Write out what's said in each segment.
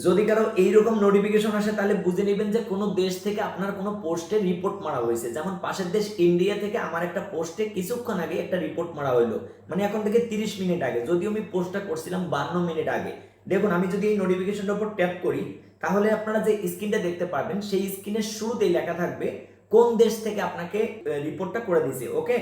যদি কারো এইরকম নোটিফিকেশন আসে তাহলে বুঝে নেবেন যে কোনো দেশ থেকে আপনার কোনো পোস্টে রিপোর্ট মারা হয়েছে। যেমন পাশের দেশ ইন্ডিয়া থেকে আমার একটা পোস্টে কিছুক্ষণ আগে একটা রিপোর্ট মারা হইলো, মানে এখন থেকে 30 মিনিট আগে, যদিও আমি পোস্টটা করছিলাম 52 মিনিট আগে। দেখুন আমি যদি এই নোটিফিকেশনটার উপর ট্যাপ করি তাহলে আপনারা যে স্ক্রিনটা দেখতে পারবেন সেই স্ক্রিনের শুরুতেই লেখা থাকবে কোন দেশ থেকে আপনাকে রিপোর্টটা করে দিছে। ওকে,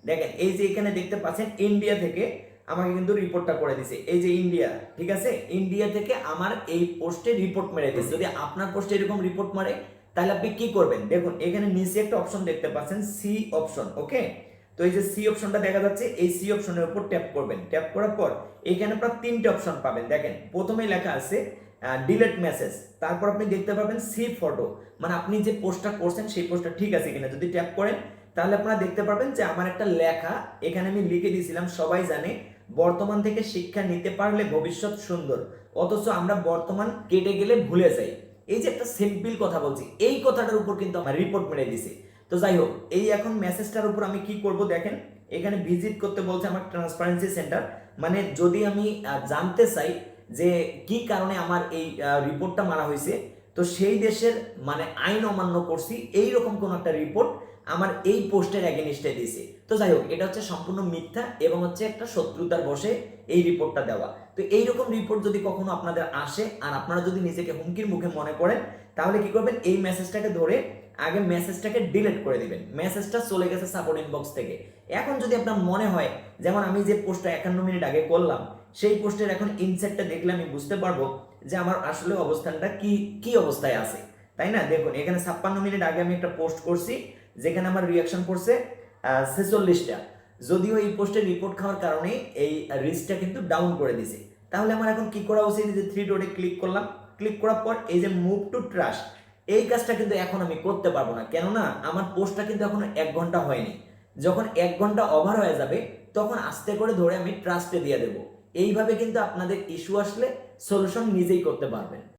দেখেন এই যে এখানে দেখতে পাচ্ছেন ইন্ডিয়া থেকে আমাকে কিন্তু রিপোর্টটা করে দিছে, এই যে ইন্ডিয়া, ঠিক আছে, ইন্ডিয়া থেকে আমার এই পোস্টে রিপোর্ট মেরে দিছে। যদি আপনার পোস্টে এরকম রিপোর্ট মারে তাহলে আপনি কি করবেন, দেখুন এখানে নিচে একটা অপশন দেখতে পাচ্ছেন সি অপশন। ওকে, তো এই যে সি অপশনটা দেখা যাচ্ছে, এই সি অপশনের উপর ট্যাপ করবেন। ট্যাপ করার পর এখানে আপনার তিনটে অপশন পাবেন। দেখেন প্রথমে লেখা আছে ডিলেট মেসেজ, তারপর আপনি দেখতে পাবেন সি ফটো, মানে আপনি যে পোস্টটা করছেন সেই পোস্টটা ঠিক আছে কিনা। যদি ট্যাপ করেন তাহলে আপনারা দেখতে পাবেন যে আমার একটা লেখা এখানে আমি লিখে দিয়েছিলাম, সবাই জানে বর্তমান থেকে শিক্ষা নিতে পারলে ভবিষ্যৎ সুন্দর, অথচ আমরা বর্তমান কেটে গেলে ভুলে যাই। এই যে একটা সিম্পল কথা বলছি, এই কথাটার উপর কিন্তু আমার রিপোর্ট মেরে দিছে। তো যাই হোক, এই এখন মেসেজটার উপর আমি কি করব, দেখেন এখানে ভিজিট করতে বলছে আমার ট্রান্সপারেন্সি সেন্টার, মানে যদি আমি জানতে চাই যে কি কারণে আমার এই রিপোর্টটা মারা হয়েছে, তো সেই দেশের মানে আইন অমান্য করছি এইরকম কোন একটা রিপোর্ট আমার এই পোস্টের এগেনিস্টে দিয়েছে। তো যাই হোক, এটা হচ্ছে সম্পূর্ণ মিথ্যা এবং হচ্ছে একটা শত্রুতার বশে এই রিপোর্টটা দেওয়া। তো এইরকম রিপোর্ট যদি কখনো আপনাদের আসে আর আপনারা যদি নিজেকে হুমকির মুখে মনে করেন তাহলে কি করবেন, এই মেসেজটাকে ধরে আগে মেসেজটাকে ডিলিট করে দিবেন। মেসেজটা চলে গেছে সাপোর্ট ইনবক্স থেকে। এখন যদি আপনার মনে হয়, যেমন আমি যে পোস্টটা 51 মিনিট আগে করলাম সেই পোস্টের এখন ইনসাইটটা দেখলে আমি বুঝতে পারবো যে আমার আসলে অবস্থানটা কি কি অবস্থায় আছে, তাই না। দেখুন এখানে 56 মিনিট আগে আমি একটা পোস্ট করছি যেখানে আমার রিয়াকশন পড়ছে 46টা, যদিও এই পোস্টের রিপোর্ট খাওয়ার কারণে এই রিচটা কিন্তু ডাউন করে দিছে। তাহলে আমার এখন কি করা উচিত, যে থ্রি ডটে ক্লিক করলাম, ক্লিক করার পর এই যে মুভ টু ট্রাস্ট, এই কাজটা কিন্তু এখন আমি করতে পারবো না, কেননা আমার পোস্টটা কিন্তু এখনো 1 ঘন্টা হয়নি। যখন 1 ঘন্টা ওভার হয়ে যাবে তখন আস্তে করে ধরে আমি ট্রাস্টে দিয়ে দেবো। এইভাবে কিন্তু আপনাদের ইস্যু আসলে সলিউশন নিজেই করতে পারবেন।